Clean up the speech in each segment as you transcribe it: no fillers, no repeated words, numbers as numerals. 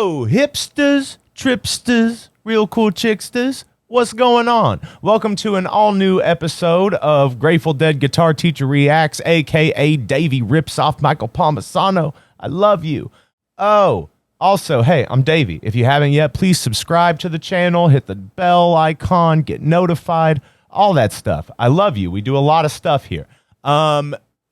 Yo, hipsters, tripsters, real cool chicksters, what's going on? Welcome to an all-new episode of Grateful Dead Guitar Teacher Reacts, a.k.a. Davvy rips off Michael Palmisano. I love you. Oh, also, hey, I'm Davvy. If you haven't yet, please subscribe to the channel, hit the bell icon, get notified, all that stuff. I love you. We do a lot of stuff here.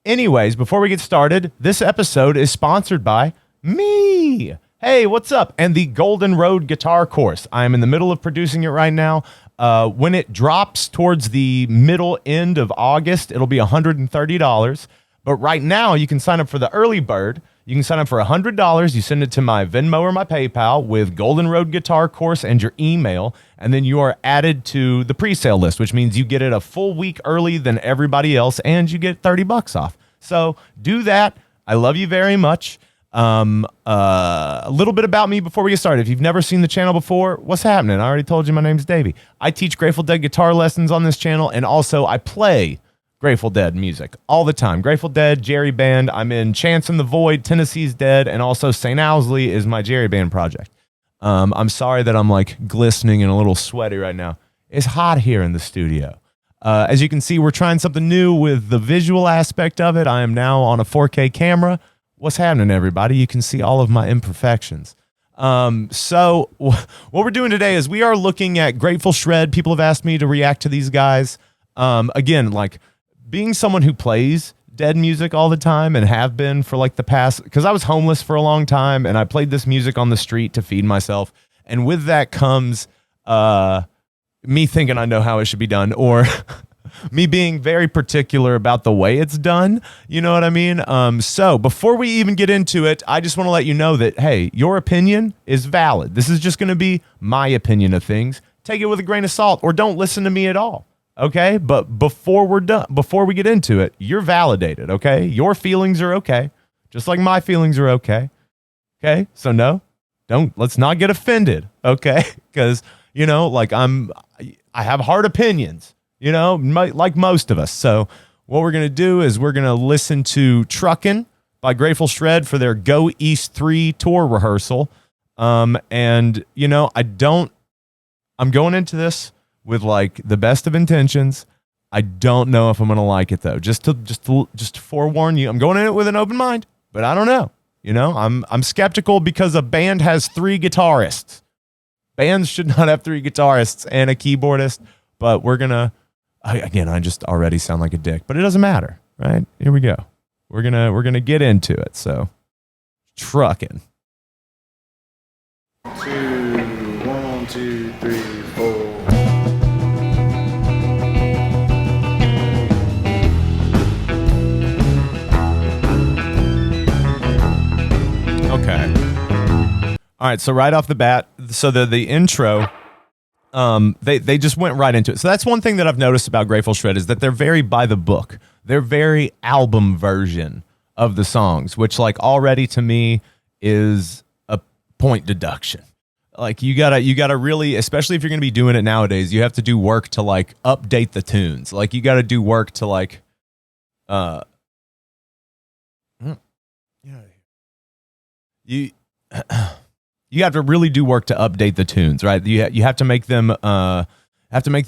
Anyways, before we get started, this episode is sponsored by me. Hey, what's up? And the Golden Road Guitar Course. I am in the middle of producing it right now. When it drops towards the middle end of August, it'll be $130. But right now, you can sign up for the early bird. You can sign up for $100. You send it to my Venmo or my PayPal with Golden Road Guitar Course and your email. And then you are added to the pre-sale list, which means you get it a full week early than everybody else, and you get $30 off. So do that. I love you very much. A little bit about me before we get started. If you've never seen the channel before, what's happening? I already told you my name's Davvy. I teach Grateful Dead guitar lessons on this channel, and also I play Grateful Dead music all the time. Grateful Dead, Jerry Band. I'm in Chance in the Void, Tennessee's Dead, and also St. Owsley is my Jerry Band project. I'm sorry that I'm like glistening and a little sweaty right now. It's hot here in the studio. As you can see, we're trying something new with the visual aspect of it. I am now on a 4K camera. What's happening, everybody? You can see all of my imperfections. So what we're doing today is we are looking at Grateful Shred. People have asked me to react to these guys. Again, like being someone who plays Dead music all the time and have been for like the past, because I was homeless for a long time and I played this music on the street to feed myself. And with that comes me thinking I know how it should be done, or me being very particular about the way it's done. You know what I mean? So before we even get into it, I just want to let you know that, hey, your opinion is valid. This is just going to be my opinion of things. Take it with a grain of salt or don't listen to me at all. Okay? But before we're done, before we get into it, you're validated. Okay? Your feelings are okay. Just like my feelings are okay. Okay? So no, let's not get offended. Okay? Because, you know, like I have hard opinions. You know, like most of us. So what we're going to do is we're going to listen to Truckin by Grateful Shred for their Go East III tour rehearsal. And, you know, I'm going into this with like the best of intentions. I don't know if I'm going to like it though. Just to forewarn you, I'm going in it with an open mind, but I don't know. You know, I'm skeptical because a band has 3 guitarists. Bands should not have 3 guitarists and a keyboardist, but we're going to, again, I just already sound like a dick, but it doesn't matter, right? Here we go. We're gonna get into it. So, Truckin. 1, 2, 3, 4. Okay. All right. So right off the bat, so the intro. They just went right into it. So that's one thing that I've noticed about Grateful Shred is that they're very by the book. They're very album version of the songs, which like already to me is a point deduction. Like you gotta really, especially if you're gonna be doing it nowadays, you have to do work to like update the tunes. Like you gotta do work to like, you have to really do work to update the tunes, right? You have to make them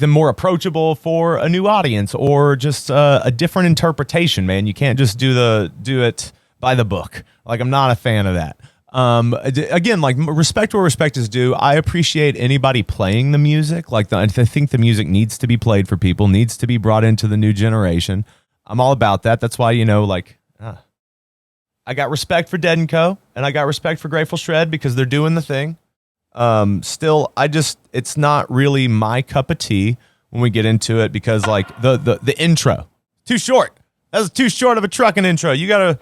more approachable for a new audience or just a different interpretation, man. You can't just do it by the book. Like I'm not a fan of that. Again, like respect where respect is due. I appreciate anybody playing the music. Like I think the music needs to be played for people, needs to be brought into the new generation. I'm all about that. That's why, you know, like I got respect for Dead & Co. and I got respect for Grateful Shred because they're doing the thing. Still, it's not really my cup of tea when we get into it because like the intro, too short. That's too short of a trucking intro. You gotta.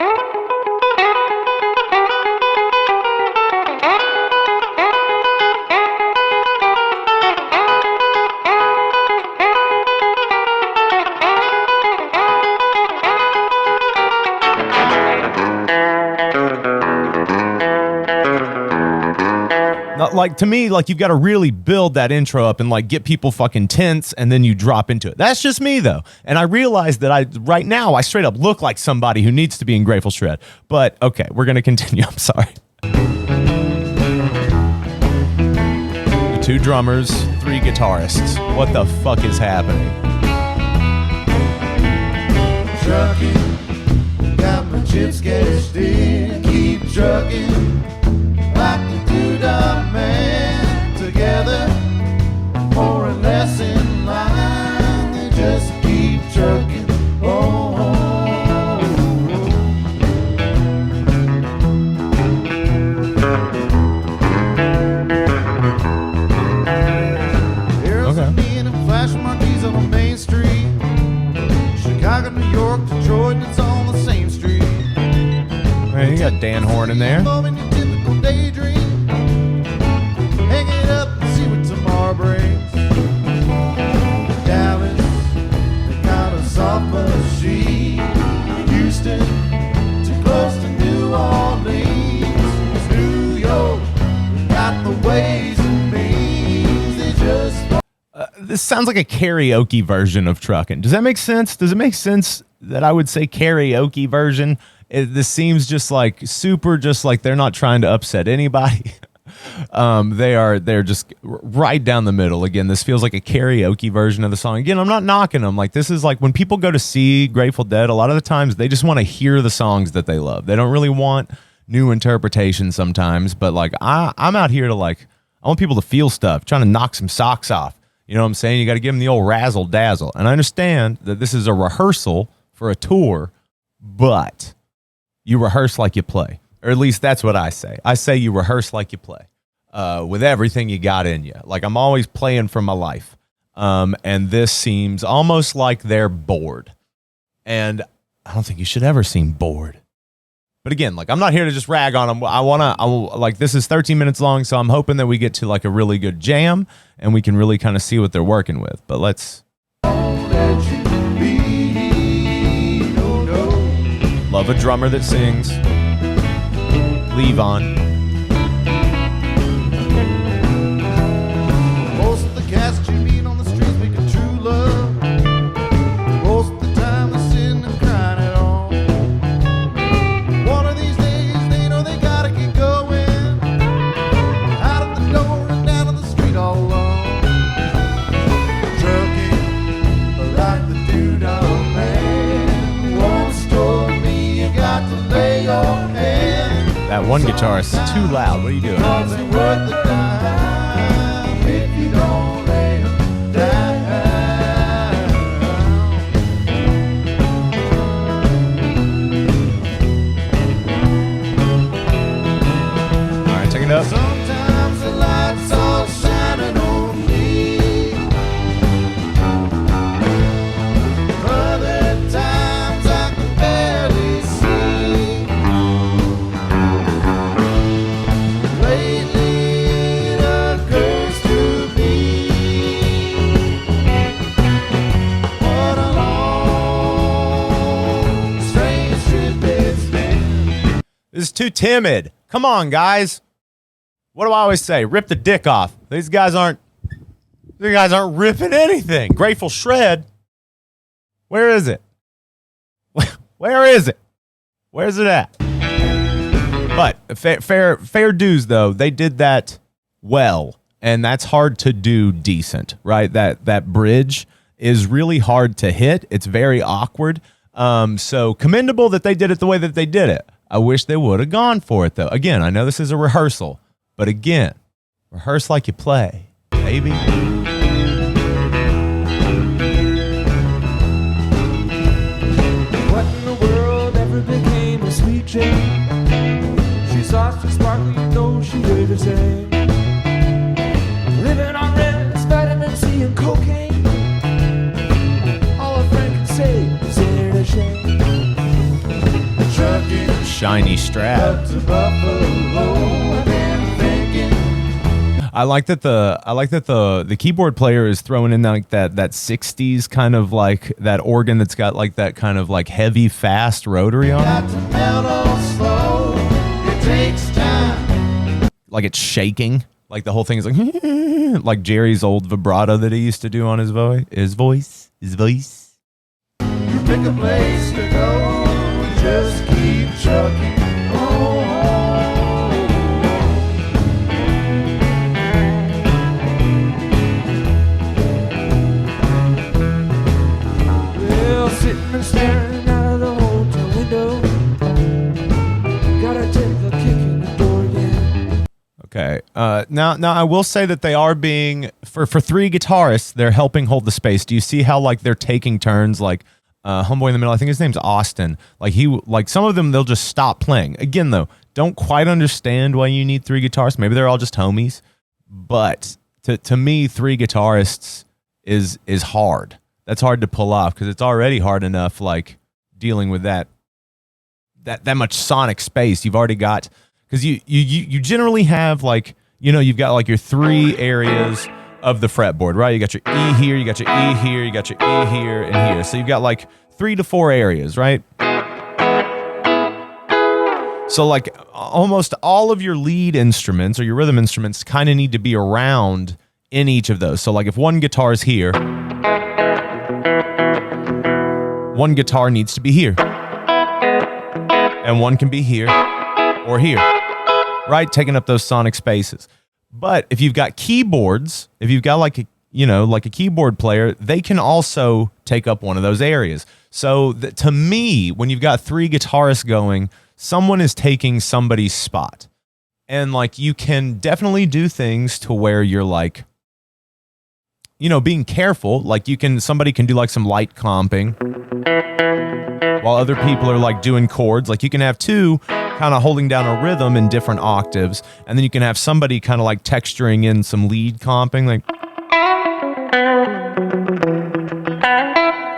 Like to me, like you've got to really build that intro up and like get people fucking tense and then you drop into it. That's just me though. And I realize that right now I straight up look like somebody who needs to be in Grateful Shred. But okay, we're going to continue. I'm sorry. 2 drummers, 3 guitarists. What the fuck is happening? Truckin', got my chips cashed in. Keep truckin', like the two-dog man. Together, more or less in line. They just keep truckin'. Chicago, New York, Detroit, and it's on the same street. Hey, you got Dan Horn in there. Daydream. Hang it up and see what tomorrow brings. Dallas, they got a soft machine. Houston, too close to New Orleans. New York, got the ways and means. They just this sounds like a karaoke version of trucking. Does that make sense? Does it make sense that I would say karaoke version? This seems just like super, just like they're not trying to upset anybody. They're just right down the middle. Again, this feels like a karaoke version of the song. Again, I'm not knocking them. Like, this is like when people go to see Grateful Dead, a lot of the times they just want to hear the songs that they love. They don't really want new interpretations sometimes, but like I'm out here to like, I want people to feel stuff, trying to knock some socks off. You know what I'm saying? You got to give them the old razzle dazzle. And I understand that this is a rehearsal for a tour, but you rehearse like you play. Or at least that's what I say. I say you rehearse like you play with everything you got in you. Like, I'm always playing for my life. And this seems almost like they're bored. And I don't think you should ever seem bored. But again, like, I'm not here to just rag on them. Like, this is 13 minutes long, so I'm hoping that we get to like a really good jam and we can really kind of see what they're working with. But let's. Love a drummer that sings. Leave on. most of the cats you meet on the streets making true love. Most of the time they're sitting and crying at home. One of these days they know they gotta get going. Out of the door and down to the street all alone. Trucking like the doo-dah man. Once told me you got to lay your hand. That one guitarist is too loud. What are you doing? Cause it's worth the time if you don't lay 'em down. All right, take it up. Sometimes the lights all shining on me. Other times I can barely see. Lately it occurs to me, what a long, strange trip it's been. This is too timid. Come on, guys. What do I always say? Rip the dick off. These guys aren't ripping anything. Grateful Shred. Where is it? Where is it? Where's it at? But fair dues, though. They did that well, and that's hard to do decent, right? That bridge is really hard to hit. It's very awkward. So commendable that they did it the way that they did it. I wish they would have gone for it, though. Again, I know this is a rehearsal, but again, rehearse like you play, baby. What in the world ever became a sweet Jane? She's soft and sparkly, you know she did the same. Living on rest, vitamin C and cocaine. All a friend can say is it a shame? Trucking Shiny strap. up to Buffalo, I've been thinking. I like that the keyboard player is throwing in like that 60s kind of like that organ that's got like that kind of like heavy fast rotary on Got it. to melt on slow, it takes time. Like it's shaking. Like the whole thing is like like Jerry's old vibrato that he used to do on his voice. You pick a place to go, just keep trucking. Okay. Now I will say that they are being for three guitarists. They're helping hold the space. Do you see how like they're taking turns? Like homeboy in the middle. I think his name's Austin. Like some of them they'll just stop playing. Again though, don't quite understand why you need three guitarists. Maybe they're all just homies. But to me, three guitarists is hard. That's hard to pull off because it's already hard enough like dealing with that much sonic space. You've already got. Because you generally have like, you've got like your three areas of the fretboard, right? You got your E here, you got your E here, you got your E here, and here. So you've got like 3 to 4 areas, right? So like almost all of your lead instruments or your rhythm instruments kind of need to be around in each of those. So like if one guitar is here, one guitar needs to be here. And one can be here or here. Right, taking up those sonic spaces. But if you've got keyboards, if you've got like a keyboard player, they can also take up one of those areas. So to me, when you've got three guitarists going, someone is taking somebody's spot. And like you can definitely do things to where you're like, being careful. Like somebody can do like some light comping while other people are like doing chords. Like you can have two kind of holding down a rhythm in different octaves, and then you can have somebody kind of like texturing in some lead comping,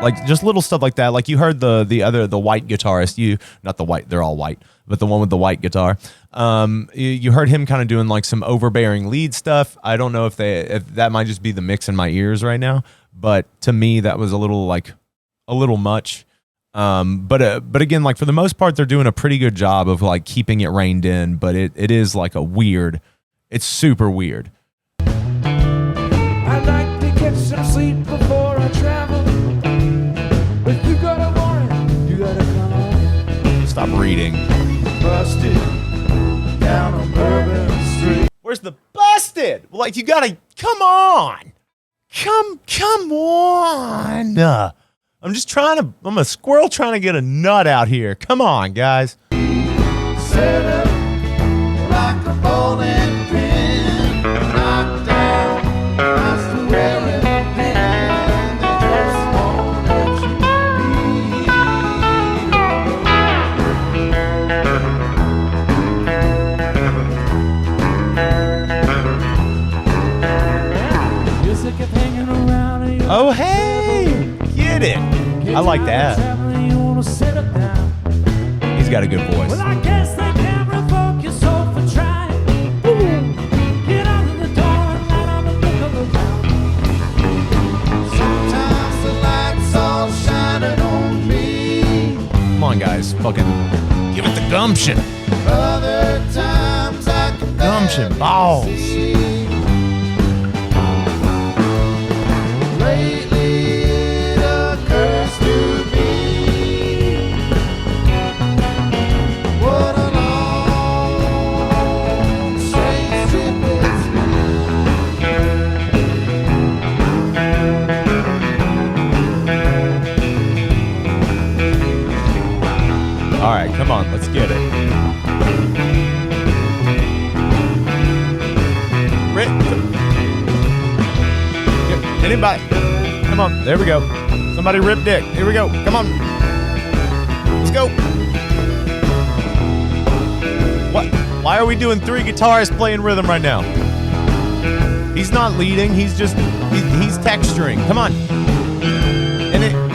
like just little stuff like that. Like you heard the white guitarist, not the white, they're all white, but the one with the white guitar. You heard him kind of doing like some overbearing lead stuff. I don't know if that might just be the mix in my ears right now, but to me that was a little much. But again, like for the most part, they're doing a pretty good job of like keeping it reined in, but it is like it's super weird. I like to get some sleep before I travel. If you got a warrant, you gotta come on. Stop reading. Busted down on Bourbon Street. Where's the busted? Like you gotta, come on. Come on. I'm a squirrel trying to get a nut out here. Come on, guys. Set up like a bowling pin. Knocked down, I still wear it. And they just won't let you be. Music kept hanging around and you Oh, hey. Get it. I like that. He's got a good voice. Well, I guess they can't revoke your soul for trying. Get out of the door and let on the look of the ground. Sometimes the lights all shining on me. Come on, guys. Fucking give it the gumption. Other times I can Gumption, balls. see. Lately it occurs to me. What a long, strange trip it's been. All right, come on. Let's get it. Anybody? Come on. There we go. Somebody rip dick. Here we go. Come on. Let's go. What? Why are we doing three guitarists playing rhythm right now? He's not leading. He's just, he's texturing. Come on. And it.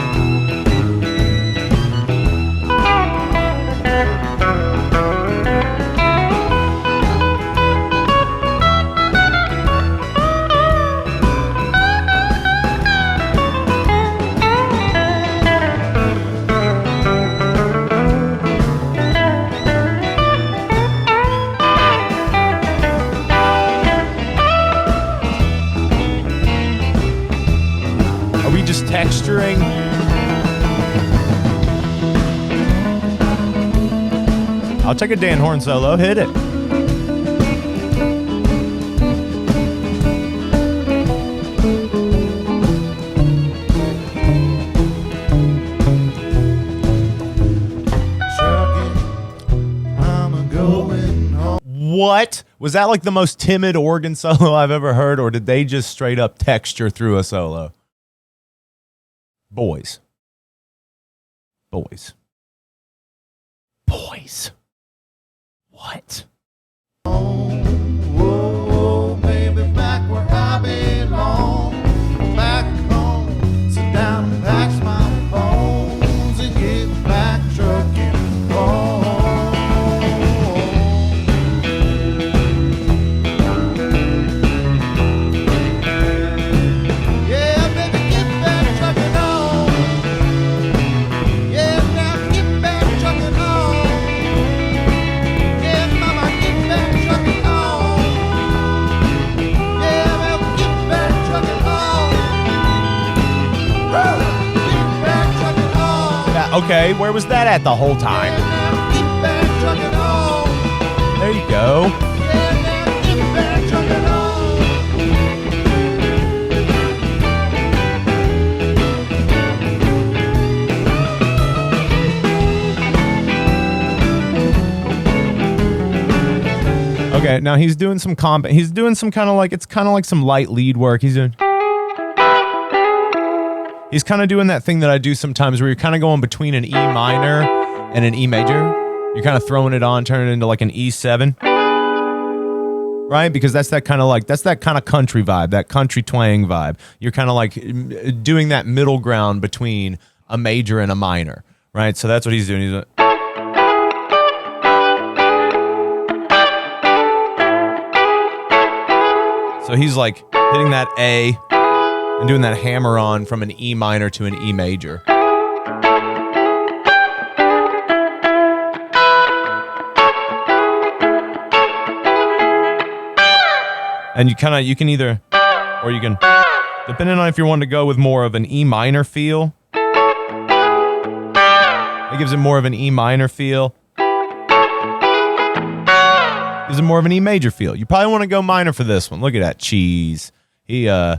Just texturing. I'll take a Dan Horn solo. Hit it. Truckin', I'm a going home. What? Was that like the most timid organ solo I've ever heard, or did they just straight up texture through a solo? Boys. Boys. Boys. What? Whoa, baby, back where I belong. Back home, sit down and pack my bones and get back trucking home. Yeah, baby, get back trucking home. Yeah, now get back trucking home. Yeah, mama, get back trucking home. Yeah, well, get back trucking home. Woo! Get back trucking home. Yeah, okay, where was that at the whole time? Yeah, now get back trucking home. There you go. Yeah, now get back trucking home. Okay, now he's doing some he's doing some kind of like, it's kind of like some light lead work. He's kind of doing that thing that I do sometimes where you're kind of going between an E minor and an E major. You're kind of throwing it on, turning it into like an E7. Right? Because that's that kind of country vibe, that country twang vibe. You're kind of like doing that middle ground between a major and a minor. Right? So that's what he's doing. He's doing, so he's like hitting that A and doing that hammer on from an E minor to an E major. And you can either, or you can, depending on if you're wanting to go with more of an E minor feel, it gives it more of an E minor feel. Gives it more of an E major feel. You probably want to go minor for this one. Look at that cheese. Yeah.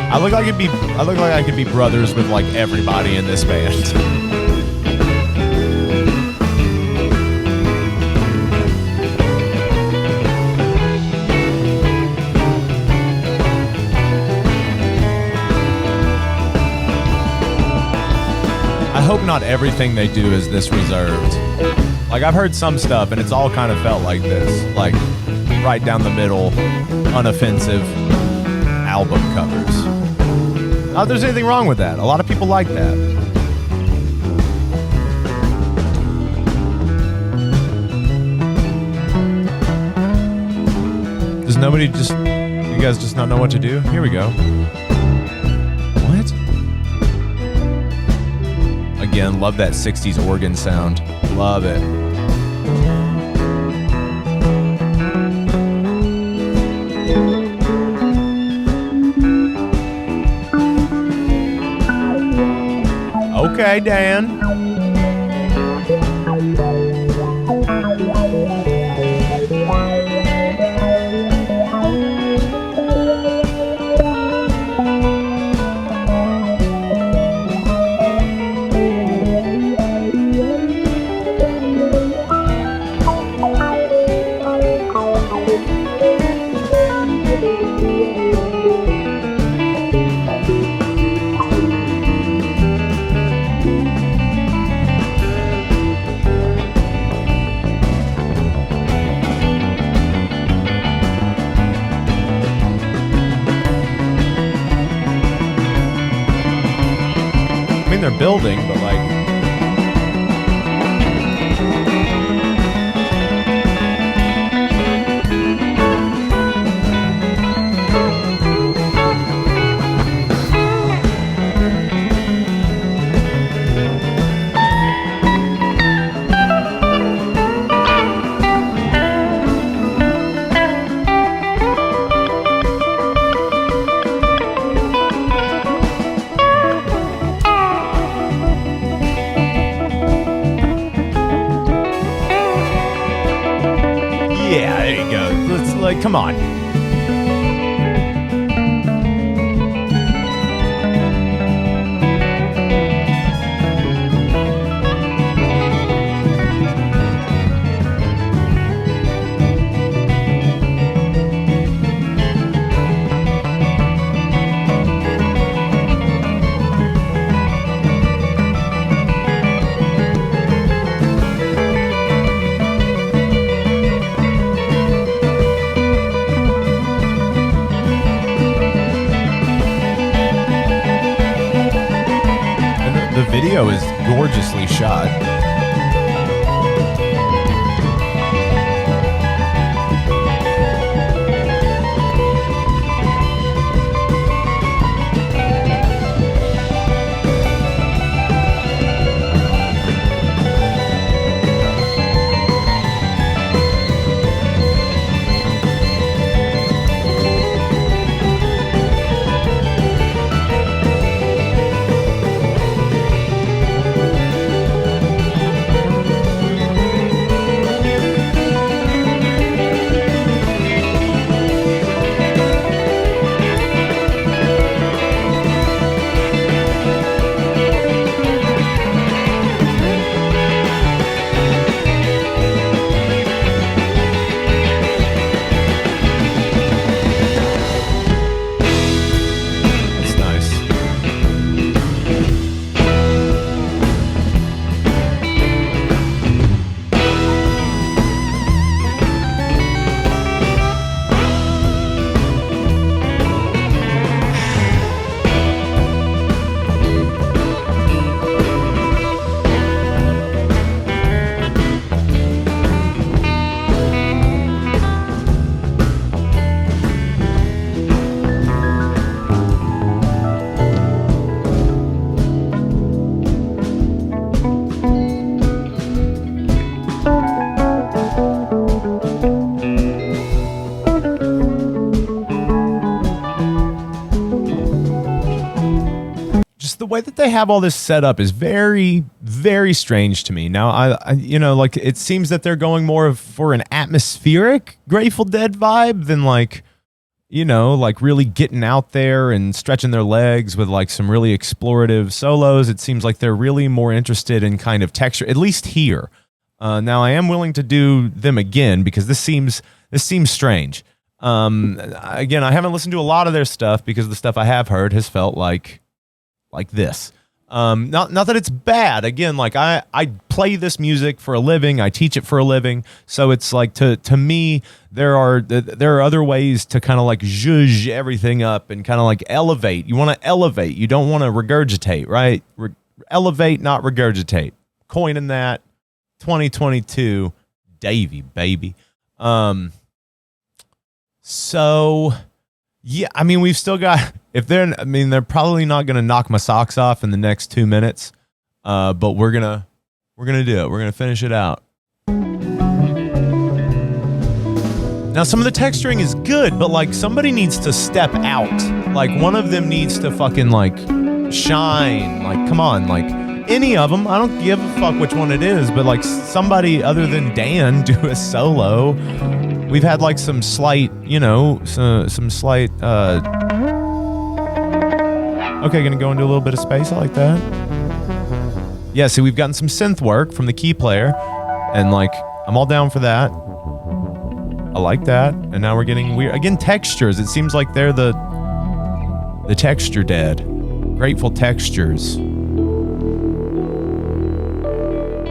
I look like I could be brothers with like everybody in this band. I hope not everything they do is this reserved. Like, I've heard some stuff, and it's all kind of felt like this. Like, right down the middle, unoffensive album covers. Not that there's anything wrong with that. A lot of people like that. Does nobody just... You guys just not know what to do? Here we go. What? Again, love that 60s organ sound. Love it. Okay, Dan. They're building, but like, yeah, there you go. Let's like, come on. video is gorgeously shot. The way that they have all this set up is very, very strange to me. Now, I like, it seems that they're going more for an atmospheric Grateful Dead vibe than like, like really getting out there and stretching their legs with like some really explorative solos. It seems like they're really more interested in kind of texture, at least here. Now, I am willing to do them again because this seems strange. Again, I haven't listened to a lot of their stuff because the stuff I have heard has felt like this. Not that it's bad. Again, like I play this music for a living. I teach it for a living. So it's like to me, there are other ways to kind of like zhuzh everything up and kind of like elevate. You want to elevate. You don't want to regurgitate, right? Elevate, not regurgitate. Coining that 2022 Davvy, baby. So yeah, I mean, we've still got, they're probably not going to knock my socks off in the next 2 minutes. But we're going to do it. We're going to finish it out. Now, some of the texturing is good, but like somebody needs to step out. Like one of them needs to fucking like shine. Like, come on, like any of them. I don't give a fuck which one it is, but like somebody other than Dan do a solo. We've had like some slight, some slight, okay, gonna go into a little bit of space. I like that. Yeah, see, we've gotten some synth work from the key player, and like, I'm all down for that. I like that. And now we're getting weird, again, textures. It seems like they're the texture dead. Grateful textures.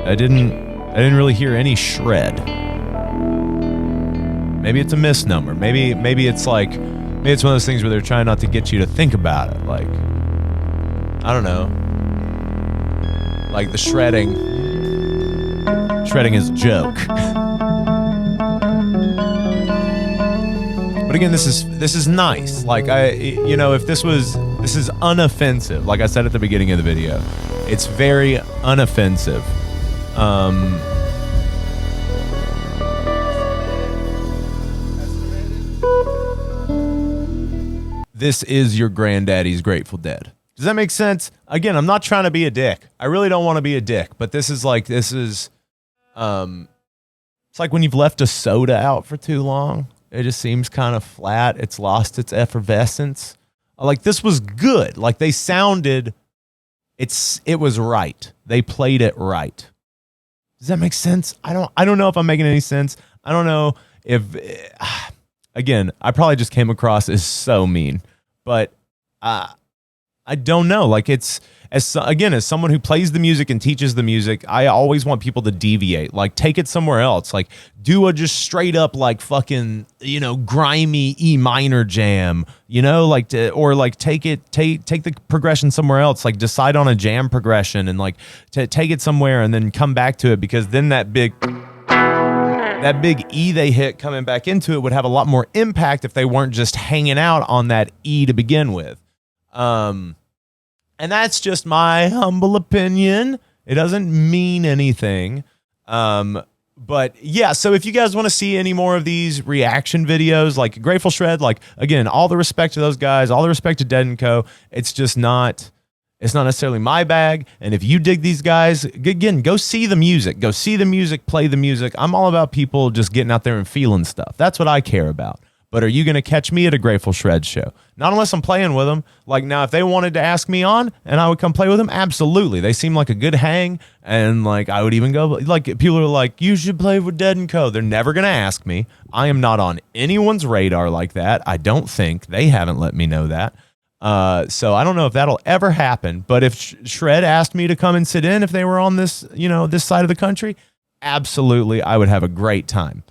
I didn't really hear any shred. Maybe it's a misnomer. Maybe it's like, maybe it's one of those things where they're trying not to get you to think about it. Like, I don't know. Like the shredding is a joke. But again, this is nice. Like if this is unoffensive. Like I said at the beginning of the video, it's very unoffensive. This is your granddaddy's Grateful Dead. Does that make sense? Again, I'm not trying to be a dick. I really don't want to be a dick, but it's like when you've left a soda out for too long. It just seems kind of flat. It's lost its effervescence. Like this was good. Like they sounded, it was right. They played it right. Does that make sense? I don't know if I'm making any sense. I don't know if, again, I probably just came across as so mean, but I don't know. Like it's as someone who plays the music and teaches the music, I always want people to deviate, like take it somewhere else, like do a just straight up like fucking, grimy E minor jam, like or like take the progression somewhere else, like decide on a jam progression and like to take it somewhere and then come back to it, because then that big E they hit coming back into it would have a lot more impact if they weren't just hanging out on that E to begin with. And that's just my humble opinion. It doesn't mean anything. But yeah, so if you guys want to see any more of these reaction videos, like Grateful Shred, like again, all the respect to those guys, all the respect to Dead & Co. It's not necessarily my bag. And if you dig these guys, again, go see the music. Go see the music, play the music. I'm all about people just getting out there and feeling stuff. That's what I care about. But are you going to catch me at a Grateful Shred show? Not unless I'm playing with them. Like now, if they wanted to ask me on and I would come play with them, absolutely. They seem like a good hang. And like I would even go, like people are like, you should play with Dead & Co. They're never going to ask me. I am not on anyone's radar like that. I don't think. They haven't let me know that. So I don't know if that'll ever happen. But if Shred asked me to come and sit in if they were on this, this side of the country, absolutely, I would have a great time.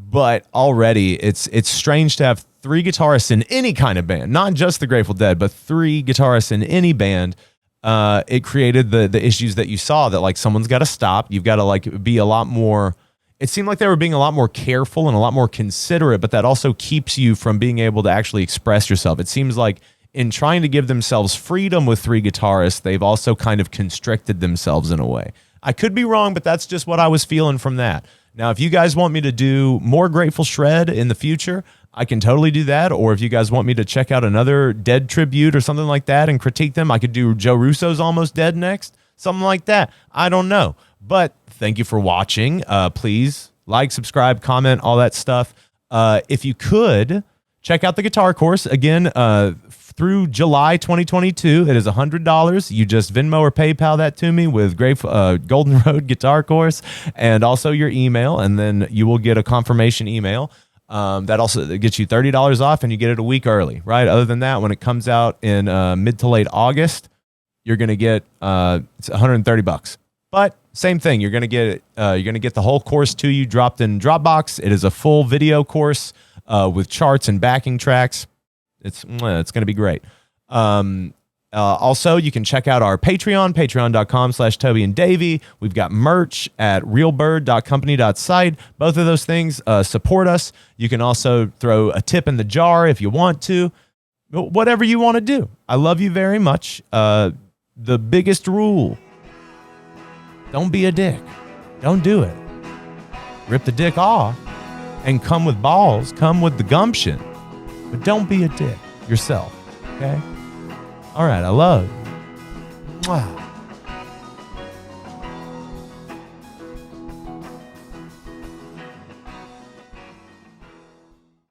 But already it's strange to have 3 guitarists in any kind of band, not just the Grateful Dead, but 3 guitarists in any band. It created the issues that you saw, that like someone's got to stop. You've got to like be a lot more. It seemed like they were being a lot more careful and a lot more considerate, but that also keeps you from being able to actually express yourself. It seems like in trying to give themselves freedom with 3 guitarists, they've also kind of constricted themselves in a way. I could be wrong, but that's just what I was feeling from that. Now, if you guys want me to do more Grateful Shred in the future, I can totally do that. Or if you guys want me to check out another Dead tribute or something like that and critique them, I could do Joe Russo's Almost Dead next, something like that. I don't know. But thank you for watching. Please like, subscribe, comment, all that stuff. If you could, check out the guitar course. Again, through July 2022, it is $100. You just Venmo or PayPal that to me with Golden Road Guitar Course and also your email, and then you will get a confirmation email. That also gets you $30 off, and you get it a week early, right? Other than that, when it comes out in mid to late August, you're going to get it's $130. But same thing, you're going to get the whole course to you dropped in Dropbox. It is a full video course with charts and backing tracks. It's going to be great. Also, you can check out our Patreon, patreon.com/Toby and Davvy. We've got merch at realbird.company.site. Both of those things support us. You can also throw a tip in the jar if you want to. Whatever you want to do. I love you very much. The biggest rule, don't be a dick. Don't do it. Rip the dick off and come with balls. Come with the gumption. But don't be a dick yourself, okay? All right, I love you. Mwah.